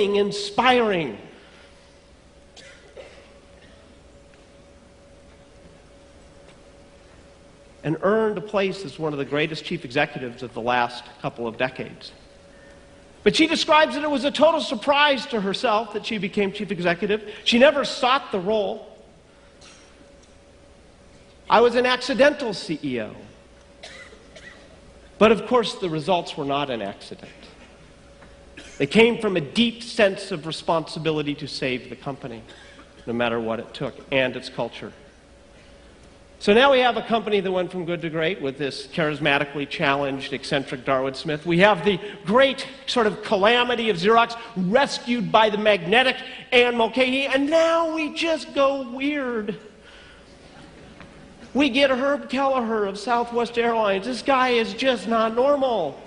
inspiring. And earned a place as one of the greatest chief executives of the last couple of decades. But she describes that it was a total surprise to herself that she became chief executive. She never sought the role. I was an accidental CEO. But of course, the results were not an accident. They came from a deep sense of responsibility to save the company, no matter what it took, and its culture. So now we have a company that went from good to great with this charismatically challenged, eccentric Darwin Smith. We have the great sort of calamity of Xerox rescued by the magnetic Anne Mulcahy, and now we just go weird. We get Herb Kelleher of Southwest Airlines. This guy is just not normal.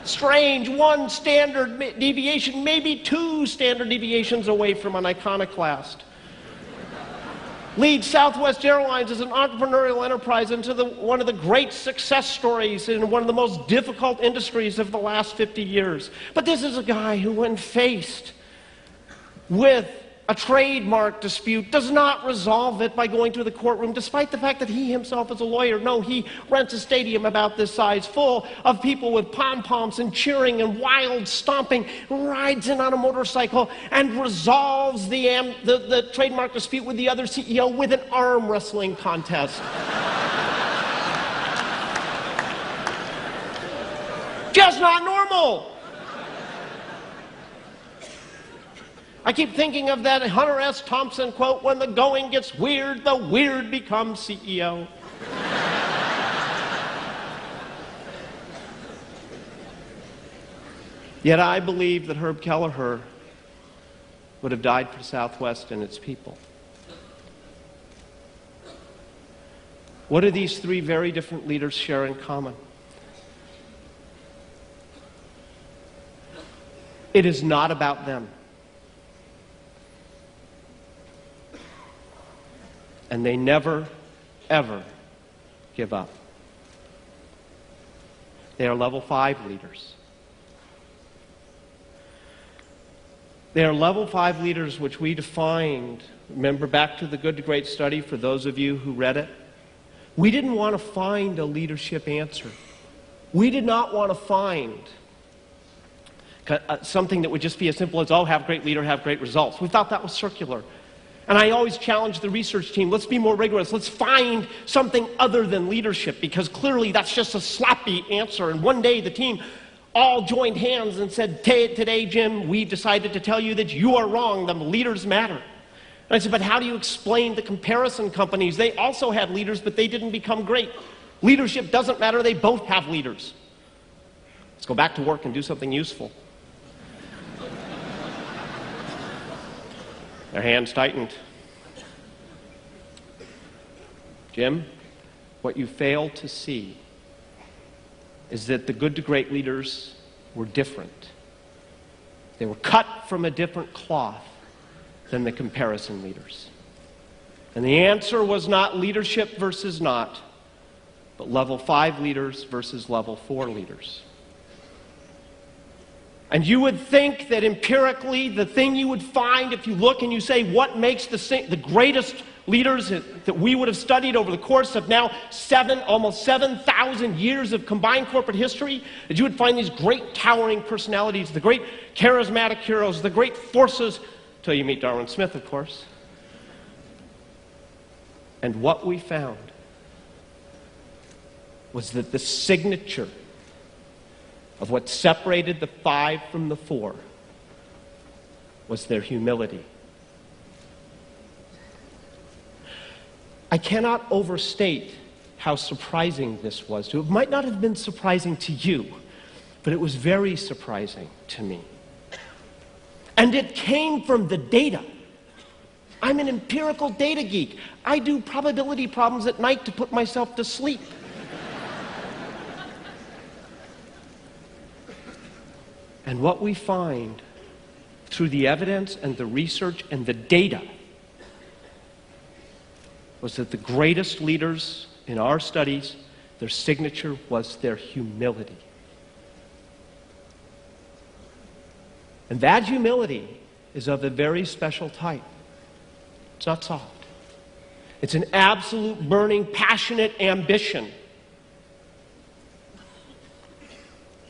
Strange, one standard deviation, maybe two standard deviations away from an iconoclast. Leads Southwest Airlines as an entrepreneurial enterprise into one of the great success stories in one of the most difficult industries of the last 50 years. But this is a guy who, when faced with a trademark dispute, does not resolve it by going to the courtroom, despite the fact that he himself is a lawyer. No, he rents a stadium about this size, full of people with pom-poms and cheering and wild stomping, rides in on a motorcycle, and resolves the trademark dispute with the other CEO with an arm wrestling contest. Just not normal. I keep thinking of that Hunter S. Thompson quote, when the going gets weird, the weird becomes CEO. Yet I believe that Herb Kelleher would have died for Southwest and its people. What do these three very different leaders share in common? It is not about them. And they never, ever give up. They are level 5 leaders. They are level 5 leaders which we defined, remember back to the Good to Great study for those of you who read it? We didn't want to find a leadership answer. We did not want to find something that would just be as simple as, oh, have great leader, have great results. We thought that was circular. And I always challenge the research team, let's be more rigorous. Let's find something other than leadership, because clearly that's just a sloppy answer. And one day the team all joined hands and said, today, Jim, we decided to tell you that you are wrong, the leaders matter. And I said, but how do you explain the comparison companies? They also had leaders, but they didn't become great. Leadership doesn't matter, they both have leaders. Let's go back to work and do something useful. Their hands tightened. Jim, what you fail to see is that the good to great leaders were different. They were cut from a different cloth than the comparison leaders. And the answer was not leadership versus not, but level 5 leaders versus level 4 leaders. And you would think that empirically, the thing you would find if you look and you say, what makes the greatest leaders that we would have studied over the course of now almost 7,000 years of combined corporate history, that you would find these great towering personalities, the great charismatic heroes, the great forces, till you meet Darwin Smith, of course. And what we found was that the signature of what separated the 5 from the 4 was their humility. I cannot overstate how surprising this was. It might not have been surprising to you, but it was very surprising to me. And it came from the data. I'm an empirical data geek. I do probability problems at night to put myself to sleep. And what we find through the evidence and the research and the data was that the greatest leaders in our studies, their signature was their humility. And that humility is of a very special type. It's not soft. It's an absolute, burning, passionate ambition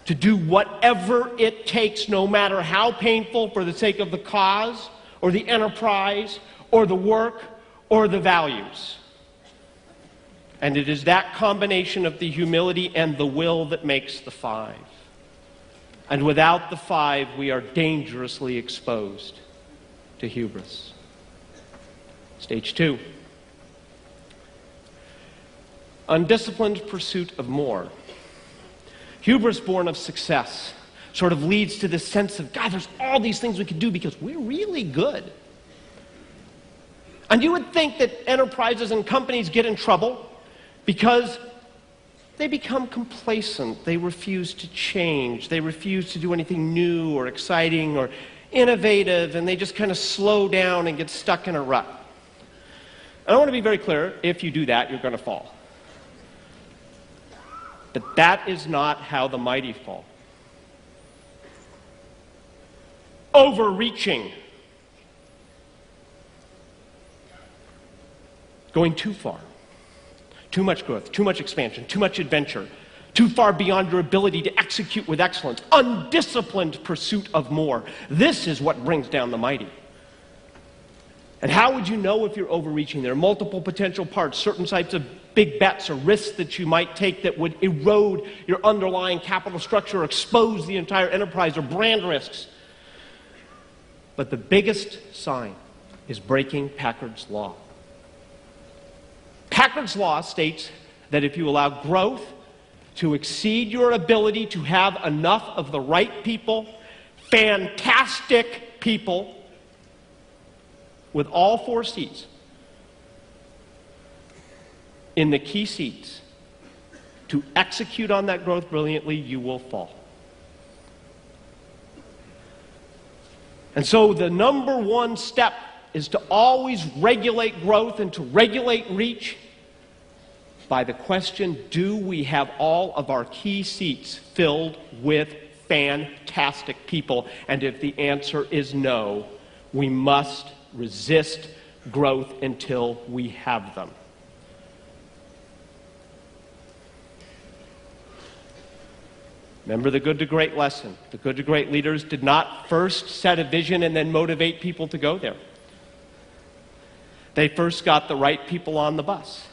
to do whatever it takes, no matter how painful, for the sake of the cause, or the enterprise, or the work, or the values. And it is that combination of the humility and the will that makes the five. And without the five, we are dangerously exposed to hubris. Stage 2. Undisciplined pursuit of more. Hubris born of success sort of leads to this sense of, God, there's all these things we can do because we're really good. And you would think that enterprises and companies get in trouble because they become complacent. They refuse to change. They refuse to do anything new or exciting or innovative, and they just kind of slow down and get stuck in a rut. And I want to be very clear, if you do that, you're going to fall. But that is not how the mighty fall. Overreaching. Going too far. Too much growth, too much expansion, too much adventure, too far beyond your ability to execute with excellence. Undisciplined pursuit of more. This is what brings down the mighty. And how would you know if you're overreaching? There are multiple potential parts, certain types of big bets or risks that you might take that would erode your underlying capital structure or expose the entire enterprise, or brand risks. But the biggest sign is breaking Packard's Law. Packard's Law states that if you allow growth to exceed your ability to have enough of the right people, fantastic people, with all 4 seats in the key seats to execute on that growth brilliantly, you will fall. And so the number one step is to always regulate growth and to regulate reach by the question, do we have all of our key seats filled with fantastic people? And if the answer is no, we must resist growth until we have them. Remember the good to great lesson. The good to great leaders did not first set a vision and then motivate people to go there. They first got the right people on the bus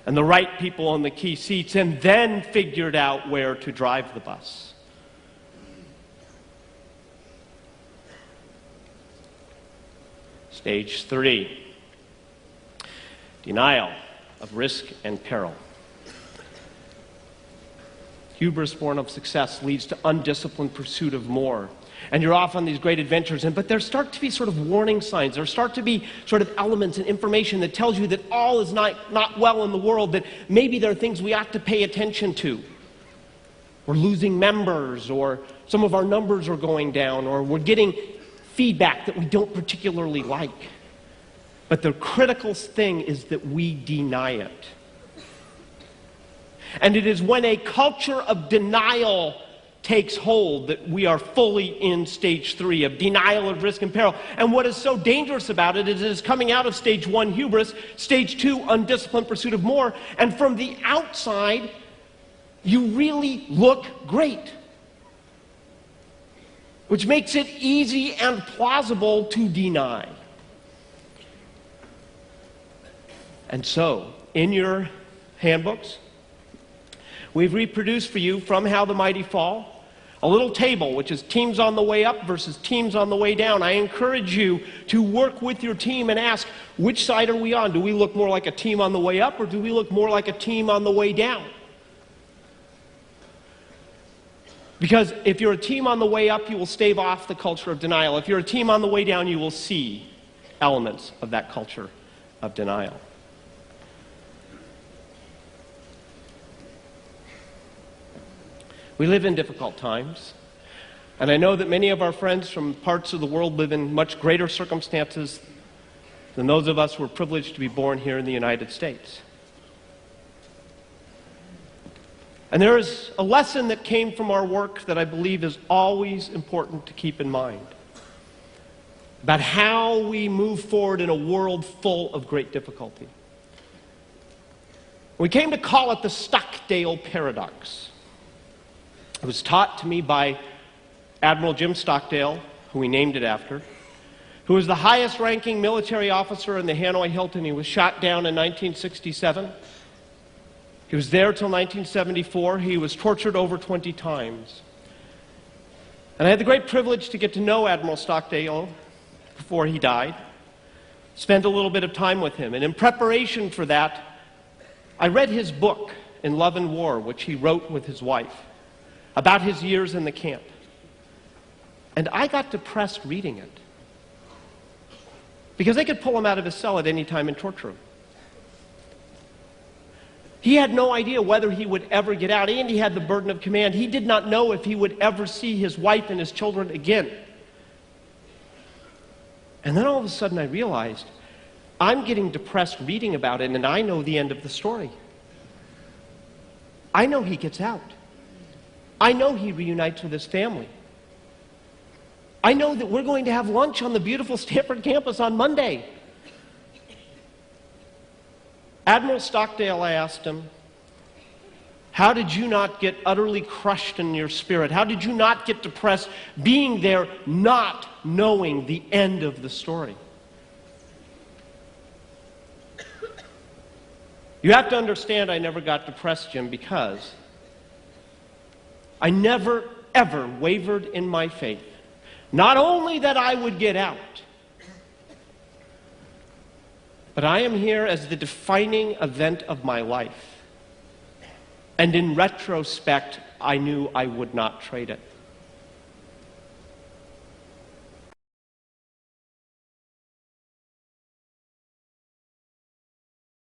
and the right people on the key seats, and then figured out where to drive the bus. Stage 3, denial of risk and peril. Hubris born of success leads to undisciplined pursuit of more. And you're off on these great adventures, but there start to be sort of warning signs. There start to be sort of elements and information that tells you that all is not well in the world, that maybe there are things we ought to pay attention to. We're losing members, or some of our numbers are going down, or we're getting feedback that we don't particularly like. But the critical thing is that we deny it. And it is when a culture of denial takes hold that we are fully in stage 3 of denial of risk and peril. And what is so dangerous about it is it is coming out of stage 1, hubris, stage 2, undisciplined pursuit of more, and from the outside, you really look great, which makes it easy and plausible to deny. And so, in your handbooks, we've reproduced for you from How the Mighty Fall a little table, which is teams on the way up versus teams on the way down. I encourage you to work with your team and ask, which side are we on? Do we look more like a team on the way up, or do we look more like a team on the way down? Because if you're a team on the way up, you will stave off the culture of denial. If you're a team on the way down, you will see elements of that culture of denial. We live in difficult times, and I know that many of our friends from parts of the world live in much greater circumstances than those of us who are privileged to be born here in the United States. And there is a lesson that came from our work that I believe is always important to keep in mind about how we move forward in a world full of great difficulty. We came to call it the Stockdale Paradox. It was taught to me by Admiral Jim Stockdale, who we named it after, who was the highest-ranking military officer in the Hanoi Hilton. He was shot down in 1967. He was there till 1974. He was tortured over 20 times. And I had the great privilege to get to know Admiral Stockdale before he died, spent a little bit of time with him. And in preparation for that, I read his book, In Love and War, which he wrote with his wife, about his years in the camp. And I got depressed reading it, because they could pull him out of his cell at any time and torture him. He had no idea whether he would ever get out, and he had the burden of command. He did not know if he would ever see his wife and his children again. And then all of a sudden I realized, I'm getting depressed reading about it, and I know the end of the story. I know he gets out. I know he reunites with his family. I know that we're going to have lunch on the beautiful Stanford campus on Monday. Admiral Stockdale, I asked him, how did you not get utterly crushed in your spirit? How did you not get depressed being there, not knowing the end of the story? You have to understand, I never got depressed, Jim, because I never, ever wavered in my faith. Not only that I would get out, but I am here as the defining event of my life. And in retrospect, I knew I would not trade it.